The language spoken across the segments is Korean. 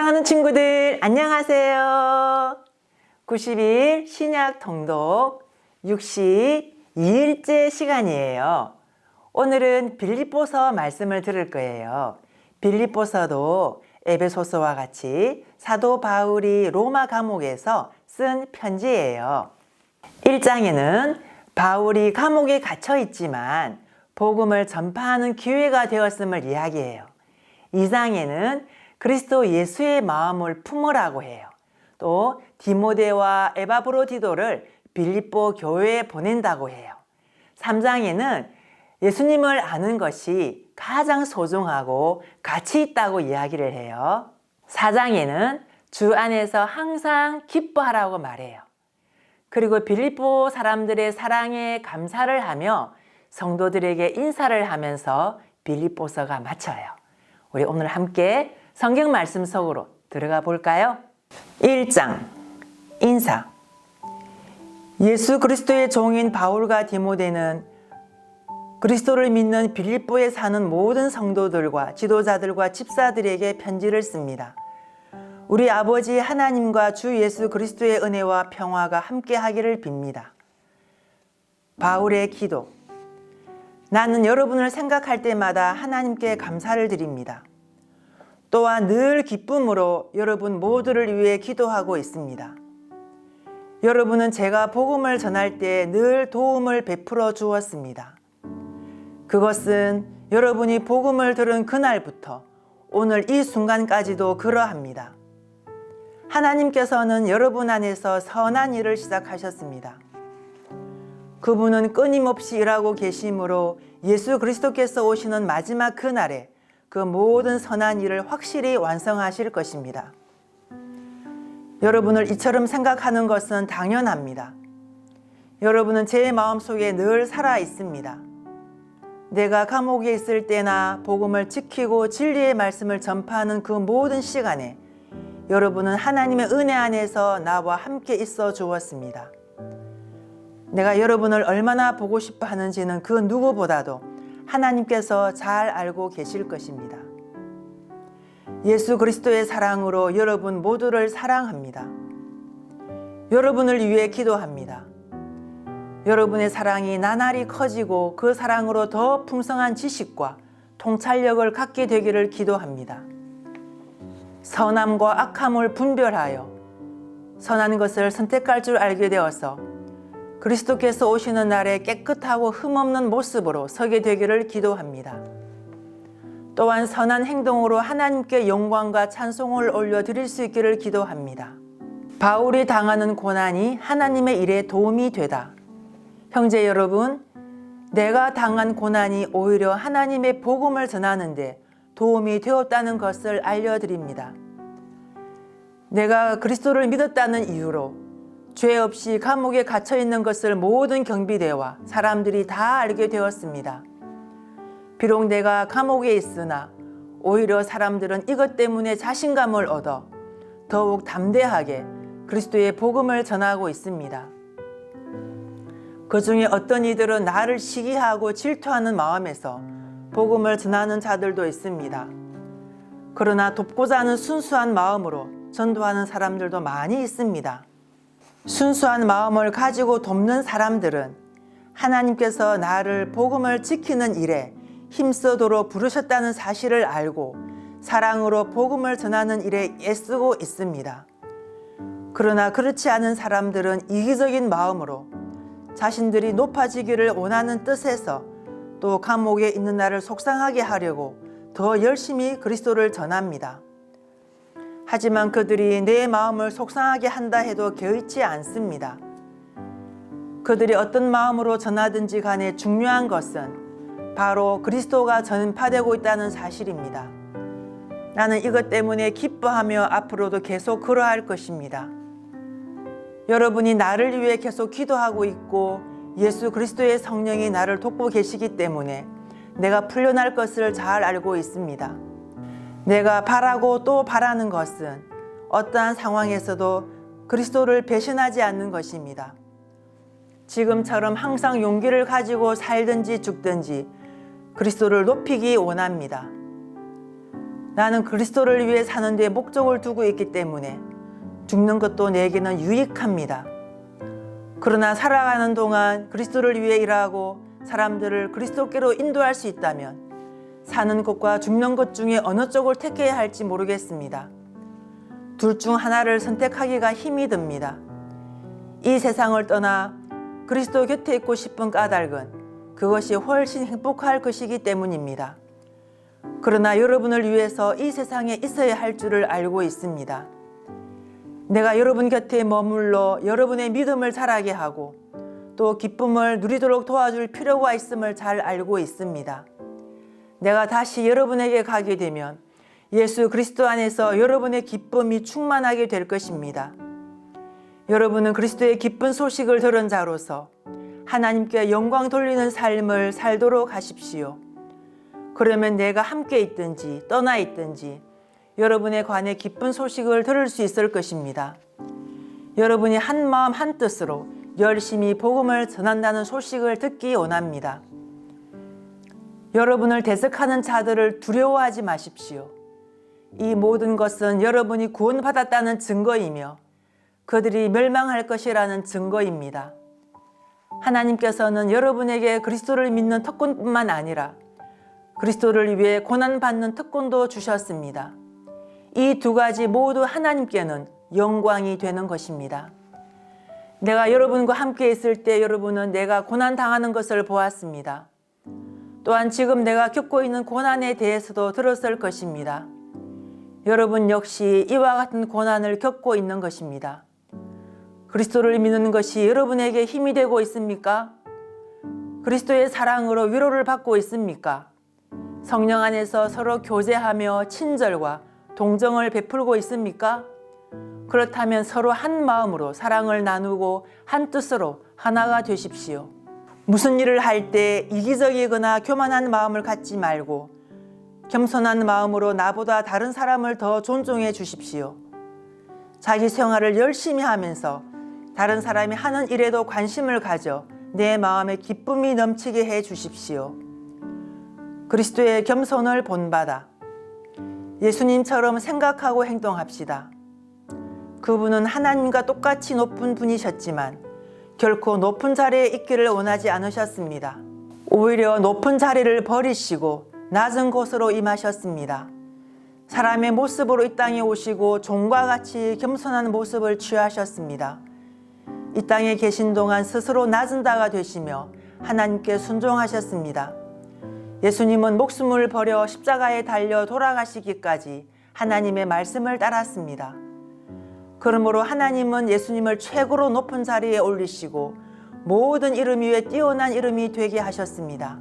사랑하는 친구들, 안녕하세요. 90일 신약 통독 62일째 시간이에요. 오늘은 빌립보서 말씀을 들을 거예요. 빌립보서도 에베소서와 같이 사도 바울이 로마 감옥에서 쓴 편지예요. 1장에는 바울이 감옥에 갇혀 있지만 복음을 전파하는 기회가 되었음을 이야기해요. 2장에는 그리스도 예수의 마음을 품으라고 해요. 또 디모데와 에바브로디도를 빌립보 교회에 보낸다고 해요. 3장에는 예수님을 아는 것이 가장 소중하고 가치 있다고 이야기를 해요. 4장에는 주 안에서 항상 기뻐하라고 말해요. 그리고 빌립보 사람들의 사랑에 감사를 하며 성도들에게 인사를 하면서 빌립보서가 마쳐요. 우리 오늘 함께 성경 말씀 속으로 들어가 볼까요? 1장 인사. 예수 그리스도의 종인 바울과 디모데는 그리스도를 믿는 빌립보에 사는 모든 성도들과 지도자들과 집사들에게 편지를 씁니다. 우리 아버지 하나님과 주 예수 그리스도의 은혜와 평화가 함께 하기를 빕니다. 바울의 기도. 나는 여러분을 생각할 때마다 하나님께 감사를 드립니다. 또한 늘 기쁨으로 여러분 모두를 위해 기도하고 있습니다. 여러분은 제가 복음을 전할 때 늘 도움을 베풀어 주었습니다. 그것은 여러분이 복음을 들은 그날부터 오늘 이 순간까지도 그러합니다. 하나님께서는 여러분 안에서 선한 일을 시작하셨습니다. 그분은 끊임없이 일하고 계심으로 예수 그리스도께서 오시는 마지막 그날에 그 모든 선한 일을 확실히 완성하실 것입니다. 여러분을 이처럼 생각하는 것은 당연합니다. 여러분은 제 마음속에 늘 살아 있습니다. 내가 감옥에 있을 때나 복음을 지키고 진리의 말씀을 전파하는 그 모든 시간에 여러분은 하나님의 은혜 안에서 나와 함께 있어 주었습니다. 내가 여러분을 얼마나 보고 싶어 하는지는 그 누구보다도 하나님께서 잘 알고 계실 것입니다. 예수 그리스도의 사랑으로 여러분 모두를 사랑합니다. 여러분을 위해 기도합니다. 여러분의 사랑이 나날이 커지고 그 사랑으로 더 풍성한 지식과 통찰력을 갖게 되기를 기도합니다. 선함과 악함을 분별하여 선한 것을 선택할 줄 알게 되어서 그리스도께서 오시는 날에 깨끗하고 흠없는 모습으로 서게 되기를 기도합니다. 또한 선한 행동으로 하나님께 영광과 찬송을 올려드릴 수 있기를 기도합니다. 바울이 당하는 고난이 하나님의 일에 도움이 되다. 형제 여러분, 내가 당한 고난이 오히려 하나님의 복음을 전하는 데 도움이 되었다는 것을 알려드립니다. 내가 그리스도를 믿었다는 이유로 죄 없이 감옥에 갇혀 있는 것을 모든 경비대와 사람들이 다 알게 되었습니다. 비록 내가 감옥에 있으나 오히려 사람들은 이것 때문에 자신감을 얻어 더욱 담대하게 그리스도의 복음을 전하고 있습니다. 그 중에 어떤 이들은 나를 시기하고 질투하는 마음에서 복음을 전하는 자들도 있습니다. 그러나 돕고자 하는 순수한 마음으로 전도하는 사람들도 많이 있습니다. 순수한 마음을 가지고 돕는 사람들은 하나님께서 나를 복음을 지키는 일에 힘쓰도록 부르셨다는 사실을 알고 사랑으로 복음을 전하는 일에 애쓰고 있습니다. 그러나 그렇지 않은 사람들은 이기적인 마음으로 자신들이 높아지기를 원하는 뜻에서 또 감옥에 있는 나를 속상하게 하려고 더 열심히 그리스도를 전합니다. 하지만 그들이 내 마음을 속상하게 한다 해도 개의치 않습니다. 그들이 어떤 마음으로 전하든지 간에 중요한 것은 바로 그리스도가 전파되고 있다는 사실입니다. 나는 이것 때문에 기뻐하며 앞으로도 계속 그러할 것입니다. 여러분이 나를 위해 계속 기도하고 있고 예수 그리스도의 성령이 나를 돕고 계시기 때문에 내가 풀려날 것을 잘 알고 있습니다. 내가 바라고 또 바라는 것은 어떠한 상황에서도 그리스도를 배신하지 않는 것입니다. 지금처럼 항상 용기를 가지고 살든지 죽든지 그리스도를 높이기 원합니다. 나는 그리스도를 위해 사는 데 목적을 두고 있기 때문에 죽는 것도 내게는 유익합니다. 그러나 살아가는 동안 그리스도를 위해 일하고 사람들을 그리스도께로 인도할 수 있다면 사는 것과 죽는 것 중에 어느 쪽을 택해야 할지 모르겠습니다. 둘 중 하나를 선택하기가 힘이 듭니다. 이 세상을 떠나 그리스도 곁에 있고 싶은 까닭은 그것이 훨씬 행복할 것이기 때문입니다. 그러나 여러분을 위해서 이 세상에 있어야 할 줄을 알고 있습니다. 내가 여러분 곁에 머물러 여러분의 믿음을 자라게 하고 또 기쁨을 누리도록 도와줄 필요가 있음을 잘 알고 있습니다. 내가 다시 여러분에게 가게 되면 예수 그리스도 안에서 여러분의 기쁨이 충만하게 될 것입니다. 여러분은 그리스도의 기쁜 소식을 들은 자로서 하나님께 영광 돌리는 삶을 살도록 하십시오. 그러면 내가 함께 있든지 떠나 있든지 여러분에 관해 기쁜 소식을 들을 수 있을 것입니다. 여러분이 한 마음 한 뜻으로 열심히 복음을 전한다는 소식을 듣기 원합니다. 여러분을 대적하는 자들을 두려워하지 마십시오. 이 모든 것은 여러분이 구원받았다는 증거이며 그들이 멸망할 것이라는 증거입니다. 하나님께서는 여러분에게 그리스도를 믿는 특권뿐만 아니라 그리스도를 위해 고난받는 특권도 주셨습니다. 이 두 가지 모두 하나님께는 영광이 되는 것입니다. 내가 여러분과 함께 있을 때 여러분은 내가 고난당하는 것을 보았습니다. 또한 지금 내가 겪고 있는 고난에 대해서도 들었을 것입니다. 여러분 역시 이와 같은 고난을 겪고 있는 것입니다. 그리스도를 믿는 것이 여러분에게 힘이 되고 있습니까? 그리스도의 사랑으로 위로를 받고 있습니까? 성령 안에서 서로 교제하며 친절과 동정을 베풀고 있습니까? 그렇다면 서로 한 마음으로 사랑을 나누고 한 뜻으로 하나가 되십시오. 무슨 일을 할 때 이기적이거나 교만한 마음을 갖지 말고 겸손한 마음으로 나보다 다른 사람을 더 존중해 주십시오. 자기 생활을 열심히 하면서 다른 사람이 하는 일에도 관심을 가져 내 마음에 기쁨이 넘치게 해 주십시오. 그리스도의 겸손을 본받아 예수님처럼 생각하고 행동합시다. 그분은 하나님과 똑같이 높은 분이셨지만 결코 높은 자리에 있기를 원하지 않으셨습니다. 오히려 높은 자리를 버리시고 낮은 곳으로 임하셨습니다. 사람의 모습으로 이 땅에 오시고 종과 같이 겸손한 모습을 취하셨습니다. 이 땅에 계신 동안 스스로 낮은 자가 되시며 하나님께 순종하셨습니다. 예수님은 목숨을 버려 십자가에 달려 돌아가시기까지 하나님의 말씀을 따랐습니다. 그러므로 하나님은 예수님을 최고로 높은 자리에 올리시고 모든 이름 위에 뛰어난 이름이 되게 하셨습니다.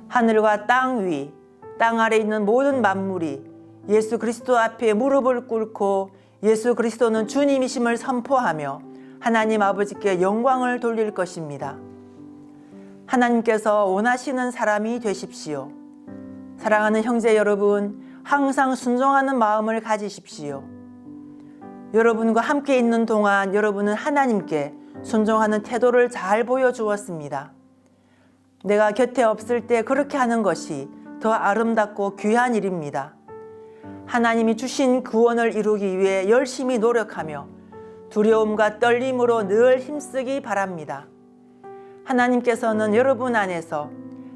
하늘과 땅 위, 땅 아래 있는 모든 만물이 예수 그리스도 앞에 무릎을 꿇고 예수 그리스도는 주님이심을 선포하며 하나님 아버지께 영광을 돌릴 것입니다. 하나님께서 원하시는 사람이 되십시오. 사랑하는 형제 여러분, 항상 순종하는 마음을 가지십시오. 여러분과 함께 있는 동안 여러분은 하나님께 순종하는 태도를 잘 보여주었습니다. 내가 곁에 없을 때 그렇게 하는 것이 더 아름답고 귀한 일입니다. 하나님이 주신 구원을 이루기 위해 열심히 노력하며 두려움과 떨림으로 늘 힘쓰기 바랍니다. 하나님께서는 여러분 안에서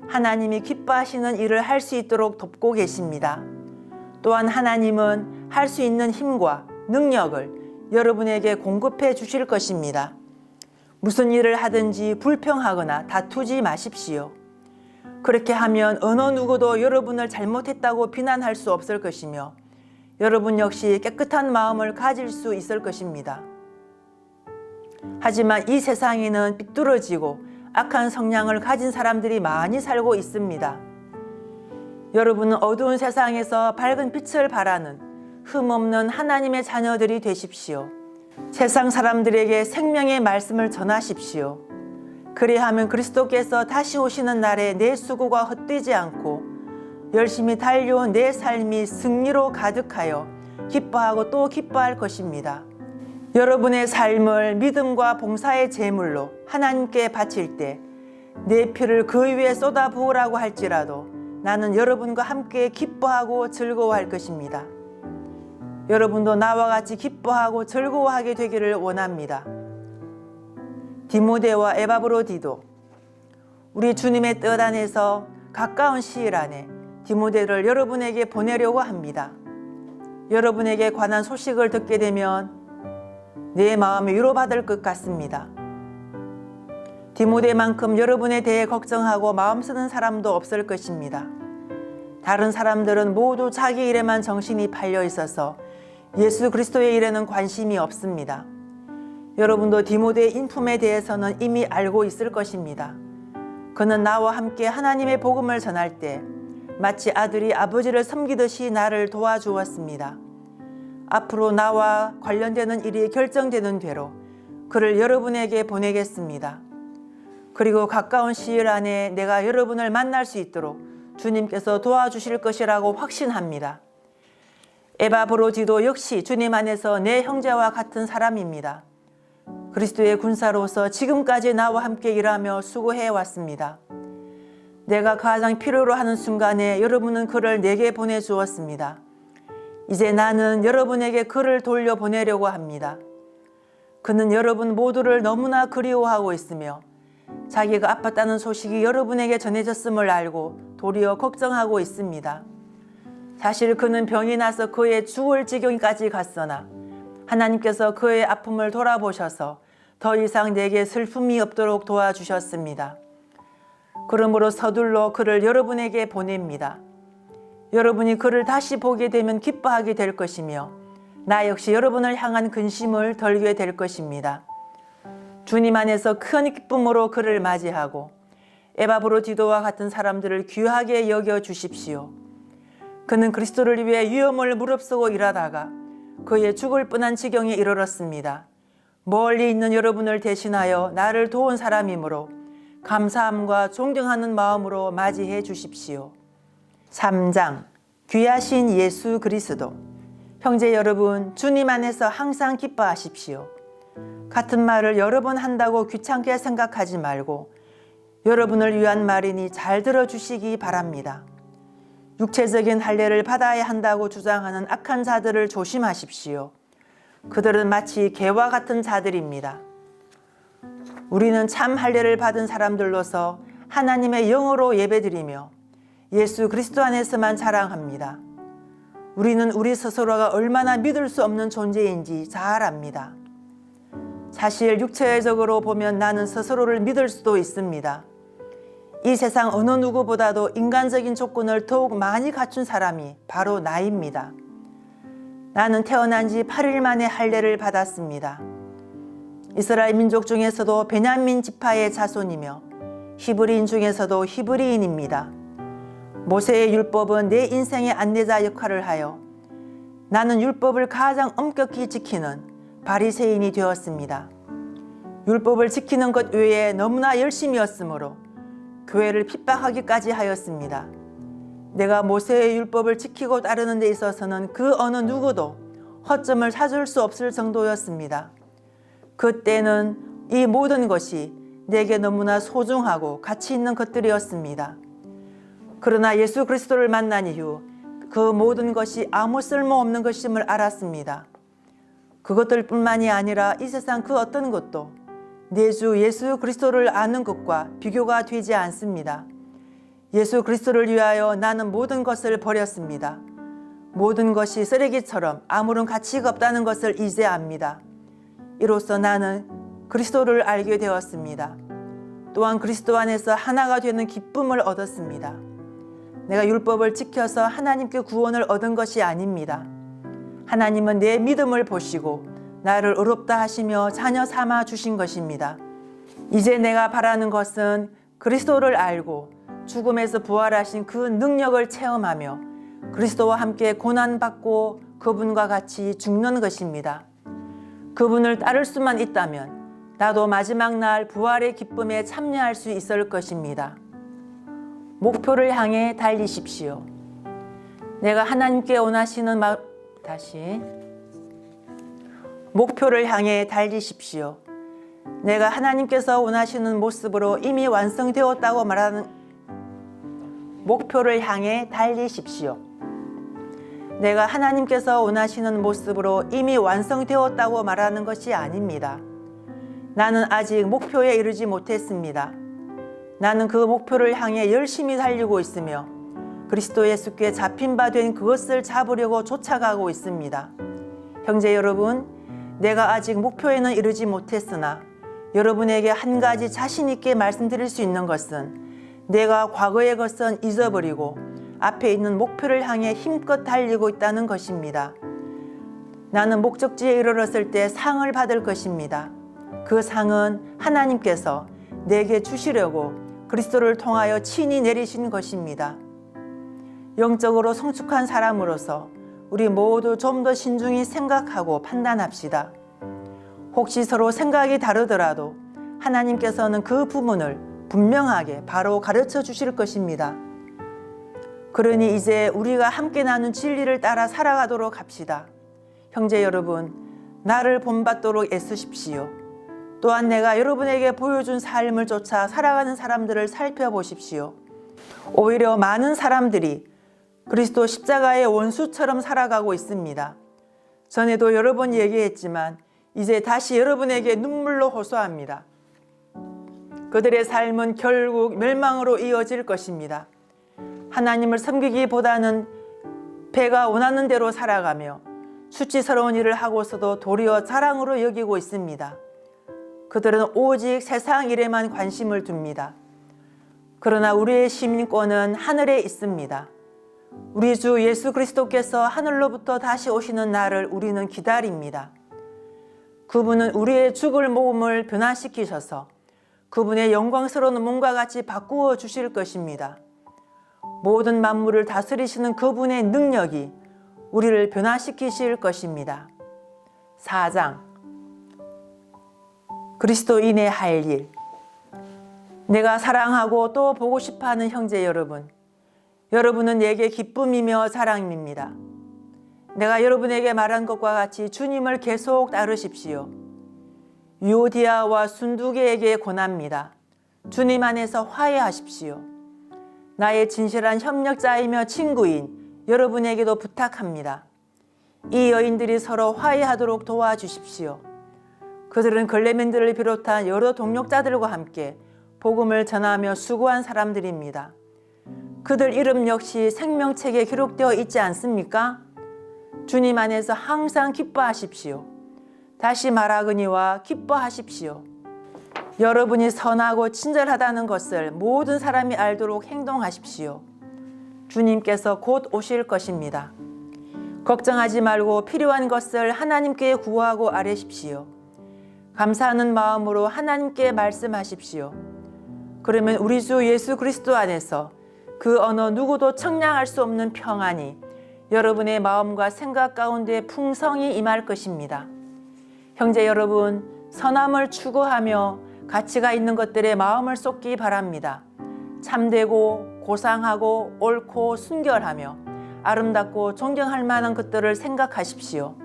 하나님이 기뻐하시는 일을 할 수 있도록 돕고 계십니다. 또한 하나님은 할 수 있는 힘과 능력을 여러분에게 공급해 주실 것입니다. 무슨 일을 하든지 불평하거나 다투지 마십시오. 그렇게 하면 어느 누구도 여러분을 잘못했다고 비난할 수 없을 것이며 여러분 역시 깨끗한 마음을 가질 수 있을 것입니다. 하지만 이 세상에는 삐뚤어지고 악한 성향을 가진 사람들이 많이 살고 있습니다. 여러분은 어두운 세상에서 밝은 빛을 발하는 흠없는 하나님의 자녀들이 되십시오. 세상 사람들에게 생명의 말씀을 전하십시오. 그리하면 그리스도께서 다시 오시는 날에 내 수고가 헛되지 않고 열심히 달려온 내 삶이 승리로 가득하여 기뻐하고 또 기뻐할 것입니다. 여러분의 삶을 믿음과 봉사의 제물로 하나님께 바칠 때 내 피를 그 위에 쏟아 부으라고 할지라도 나는 여러분과 함께 기뻐하고 즐거워할 것입니다. 여러분도 나와 같이 기뻐하고 즐거워하게 되기를 원합니다. 디모데와 에바브로디도 우리 주님의 뜻 안에서 가까운 시일 안에 디모데를 여러분에게 보내려고 합니다. 여러분에게 관한 소식을 듣게 되면 내 마음이 위로받을 것 같습니다. 디모데만큼 여러분에 대해 걱정하고 마음 쓰는 사람도 없을 것입니다. 다른 사람들은 모두 자기 일에만 정신이 팔려 있어서 예수 그리스도의 일에는 관심이 없습니다. 여러분도 디모데의 인품에 대해서는 이미 알고 있을 것입니다. 그는 나와 함께 하나님의 복음을 전할 때 마치 아들이 아버지를 섬기듯이 나를 도와주었습니다. 앞으로 나와 관련되는 일이 결정되는 대로 그를 여러분에게 보내겠습니다. 그리고 가까운 시일 안에 내가 여러분을 만날 수 있도록 주님께서 도와주실 것이라고 확신합니다. 에바브로디도 역시 주님 안에서 내 형제와 같은 사람입니다. 그리스도의 군사로서 지금까지 나와 함께 일하며 수고해 왔습니다. 내가 가장 필요로 하는 순간에 여러분은 그를 내게 보내주었습니다. 이제 나는 여러분에게 그를 돌려보내려고 합니다. 그는 여러분 모두를 너무나 그리워하고 있으며 자기가 아팠다는 소식이 여러분에게 전해졌음을 알고 도리어 걱정하고 있습니다. 사실 그는 병이 나서 그의 죽을 지경까지 갔으나 하나님께서 그의 아픔을 돌아보셔서 더 이상 내게 슬픔이 없도록 도와주셨습니다. 그러므로 서둘러 그를 여러분에게 보냅니다. 여러분이 그를 다시 보게 되면 기뻐하게 될 것이며 나 역시 여러분을 향한 근심을 덜게 될 것입니다. 주님 안에서 큰 기쁨으로 그를 맞이하고 에바브로디도와 같은 사람들을 귀하게 여겨 주십시오. 그는 그리스도를 위해 위험을 무릅쓰고 일하다가 그의 죽을 뻔한 지경에 이르렀습니다. 멀리 있는 여러분을 대신하여 나를 도운 사람이므로 감사함과 존경하는 마음으로 맞이해 주십시오. 3장 귀하신 예수 그리스도. 형제 여러분, 주님 안에서 항상 기뻐하십시오. 같은 말을 여러 번 한다고 귀찮게 생각하지 말고 여러분을 위한 말이니 잘 들어주시기 바랍니다. 육체적인 할례를 받아야 한다고 주장하는 악한 자들을 조심하십시오. 그들은 마치 개와 같은 자들입니다. 우리는 참 할례를 받은 사람들로서 하나님의 영으로 예배드리며 예수 그리스도 안에서만 자랑합니다. 우리는 우리 스스로가 얼마나 믿을 수 없는 존재인지 잘 압니다. 사실 육체적으로 보면 나는 스스로를 믿을 수도 있습니다. 이 세상 어느 누구보다도 인간적인 조건을 더욱 많이 갖춘 사람이 바로 나입니다. 나는 태어난 지 8일 만에 할례를 받았습니다. 이스라엘 민족 중에서도 베냐민 지파의 자손이며 히브리인 중에서도 히브리인입니다. 모세의 율법은 내 인생의 안내자 역할을 하여 나는 율법을 가장 엄격히 지키는 바리새인이 되었습니다. 율법을 지키는 것 외에 너무나 열심이었으므로 교회를 핍박하기까지 하였습니다. 내가 모세의 율법을 지키고 따르는 데 있어서는 그 어느 누구도 허점을 찾을 수 없을 정도였습니다. 그때는 이 모든 것이 내게 너무나 소중하고 가치 있는 것들이었습니다. 그러나 예수 그리스도를 만난 이후 그 모든 것이 아무 쓸모없는 것임을 알았습니다. 그것들뿐만이 아니라 이 세상 그 어떤 것도 내 주 예수 그리스도를 아는 것과 비교가 되지 않습니다. 예수 그리스도를 위하여 나는 모든 것을 버렸습니다. 모든 것이 쓰레기처럼 아무런 가치가 없다는 것을 이제 압니다. 이로써 나는 그리스도를 알게 되었습니다. 또한 그리스도 안에서 하나가 되는 기쁨을 얻었습니다. 내가 율법을 지켜서 하나님께 구원을 얻은 것이 아닙니다. 하나님은 내 믿음을 보시고 나를 의롭다 하시며 자녀 삼아 주신 것입니다. 이제 내가 바라는 것은 그리스도를 알고 죽음에서 부활하신 그 능력을 체험하며 그리스도와 함께 고난받고 그분과 같이 죽는 것입니다. 그분을 따를 수만 있다면 나도 마지막 날 부활의 기쁨에 참여할 수 있을 것입니다. 목표를 향해 달리십시오. 내가 하나님께 원하시는 목표를 향해 달리십시오. 내가 하나님께서 원하시는 모습으로 이미 완성되었다고 말하는 목표를 향해 달리십시오. 내가 하나님께서 원하시는 모습으로 이미 완성되었다고 말하는 것이 아닙니다. 나는 아직 목표에 이르지 못했습니다. 나는 그 목표를 향해 열심히 달리고 있으며 그리스도 예수께 잡힌 바 된 그것을 잡으려고 쫓아가고 있습니다. 형제 여러분, 내가 아직 목표에는 이르지 못했으나 여러분에게 한 가지 자신 있게 말씀드릴 수 있는 것은 내가 과거의 것은 잊어버리고 앞에 있는 목표를 향해 힘껏 달리고 있다는 것입니다. 나는 목적지에 이르렀을 때 상을 받을 것입니다. 그 상은 하나님께서 내게 주시려고 그리스도를 통하여 친히 내리신 것입니다. 영적으로 성숙한 사람으로서 우리 모두 좀 더 신중히 생각하고 판단합시다. 혹시 서로 생각이 다르더라도 하나님께서는 그 부분을 분명하게 바로 가르쳐 주실 것입니다. 그러니 이제 우리가 함께 나눈 진리를 따라 살아가도록 합시다. 형제 여러분, 나를 본받도록 애쓰십시오. 또한 내가 여러분에게 보여준 삶을 쫓아 살아가는 사람들을 살펴보십시오. 오히려 많은 사람들이 그리스도 십자가의 원수처럼 살아가고 있습니다. 전에도 여러 번 얘기했지만 이제 다시 여러분에게 눈물로 호소합니다. 그들의 삶은 결국 멸망으로 이어질 것입니다. 하나님을 섬기기보다는 배가 원하는 대로 살아가며 수치스러운 일을 하고서도 도리어 자랑으로 여기고 있습니다. 그들은 오직 세상 일에만 관심을 둡니다. 그러나 우리의 시민권은 하늘에 있습니다. 우리 주 예수 그리스도께서 하늘로부터 다시 오시는 날을 우리는 기다립니다. 그분은 우리의 죽을 몸을 변화시키셔서 그분의 영광스러운 몸과 같이 바꾸어 주실 것입니다. 모든 만물을 다스리시는 그분의 능력이 우리를 변화시키실 것입니다. 4장 그리스도인의 할 일. 내가 사랑하고 또 보고 싶어하는 형제 여러분, 여러분은 내게 기쁨이며 자랑입니다. 내가 여러분에게 말한 것과 같이 주님을 계속 따르십시오. 유오디아와 순두계에게 권합니다. 주님 안에서 화해하십시오. 나의 진실한 협력자이며 친구인 여러분에게도 부탁합니다. 이 여인들이 서로 화해하도록 도와주십시오. 그들은 글레멘들을 비롯한 여러 동력자들과 함께 복음을 전하며 수고한 사람들입니다. 그들 이름 역시 생명책에 기록되어 있지 않습니까? 주님 안에서 항상 기뻐하십시오. 다시 말하거니와 기뻐하십시오. 여러분이 선하고 친절하다는 것을 모든 사람이 알도록 행동하십시오. 주님께서 곧 오실 것입니다. 걱정하지 말고 필요한 것을 하나님께 구하고 아뢰십시오. 감사하는 마음으로 하나님께 말씀하십시오. 그러면 우리 주 예수 그리스도 안에서 그 어느 누구도 청량할 수 없는 평안이 여러분의 마음과 생각 가운데 풍성히 임할 것입니다. 형제 여러분, 선함을 추구하며 가치가 있는 것들에 마음을 쏟기 바랍니다. 참되고 고상하고 옳고 순결하며 아름답고 존경할 만한 것들을 생각하십시오.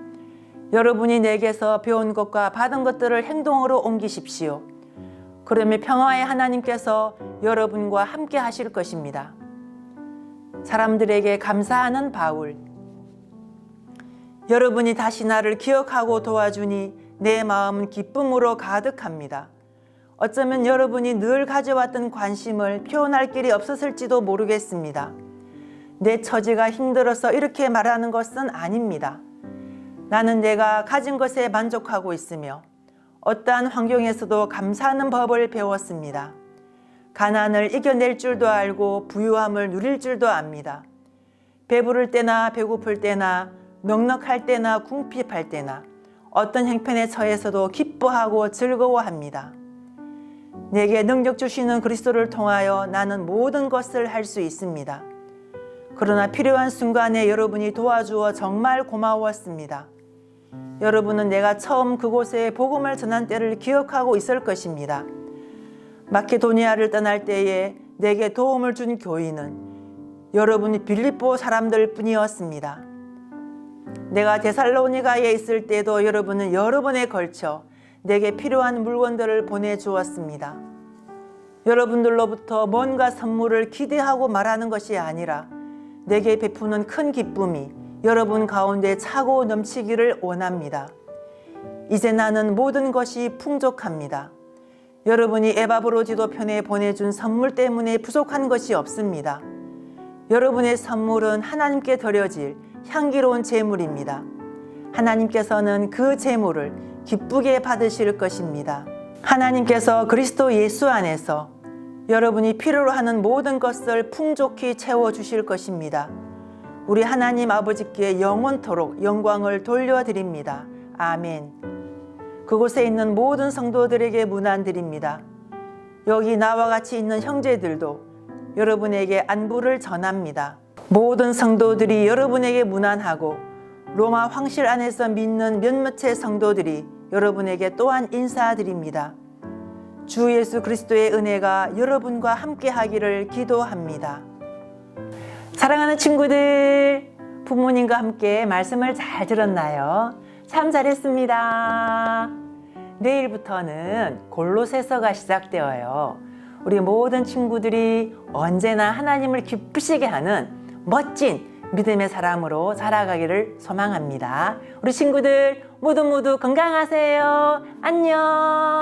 여러분이 내게서 배운 것과 받은 것들을 행동으로 옮기십시오. 그러면 평화의 하나님께서 여러분과 함께 하실 것입니다. 사람들에게 감사하는 바울. 여러분이 다시 나를 기억하고 도와주니 내 마음은 기쁨으로 가득합니다. 어쩌면 여러분이 늘 가져왔던 관심을 표현할 길이 없었을지도 모르겠습니다. 내 처지가 힘들어서 이렇게 말하는 것은 아닙니다. 나는 내가 가진 것에 만족하고 있으며 어떠한 환경에서도 감사하는 법을 배웠습니다. 가난을 이겨낼 줄도 알고 부유함을 누릴 줄도 압니다. 배부를 때나 배고플 때나 넉넉할 때나 궁핍할 때나 어떤 형편에 처해서도 기뻐하고 즐거워합니다. 내게 능력 주시는 그리스도를 통하여 나는 모든 것을 할 수 있습니다. 그러나 필요한 순간에 여러분이 도와주어 정말 고마웠습니다. 여러분은 내가 처음 그곳에 복음을 전한 때를 기억하고 있을 것입니다. 마케도니아를 떠날 때에 내게 도움을 준 교인은 여러분이 빌립보 사람들 뿐이었습니다. 내가 데살로니가에 있을 때도 여러분은 여러 번에 걸쳐 내게 필요한 물건들을 보내주었습니다. 여러분들로부터 뭔가 선물을 기대하고 말하는 것이 아니라 내게 베푸는 큰 기쁨이 여러분 가운데 차고 넘치기를 원합니다. 이제 나는 모든 것이 풍족합니다. 여러분이 에바브로 지도편에 보내준 선물 때문에 부족한 것이 없습니다. 여러분의 선물은 하나님께 드려질 향기로운 제물입니다. 하나님께서는 그 제물을 기쁘게 받으실 것입니다. 하나님께서 그리스도 예수 안에서 여러분이 필요로 하는 모든 것을 풍족히 채워주실 것입니다. 우리 하나님 아버지께 영원토록 영광을 돌려드립니다. 아멘. 그곳에 있는 모든 성도들에게 문안드립니다. 여기 나와 같이 있는 형제들도 여러분에게 안부를 전합니다. 모든 성도들이 여러분에게 문안하고 로마 황실 안에서 믿는 몇몇의 성도들이 여러분에게 또한 인사드립니다. 주 예수 그리스도의 은혜가 여러분과 함께 하기를 기도합니다. 사랑하는 친구들, 부모님과 함께 말씀을 잘 들었나요? 참 잘했습니다. 내일부터는 골로새서가 시작되어요. 우리 모든 친구들이 언제나 하나님을 기쁘시게 하는 멋진 믿음의 사람으로 자라가기를 소망합니다. 우리 친구들 모두 건강하세요. 안녕.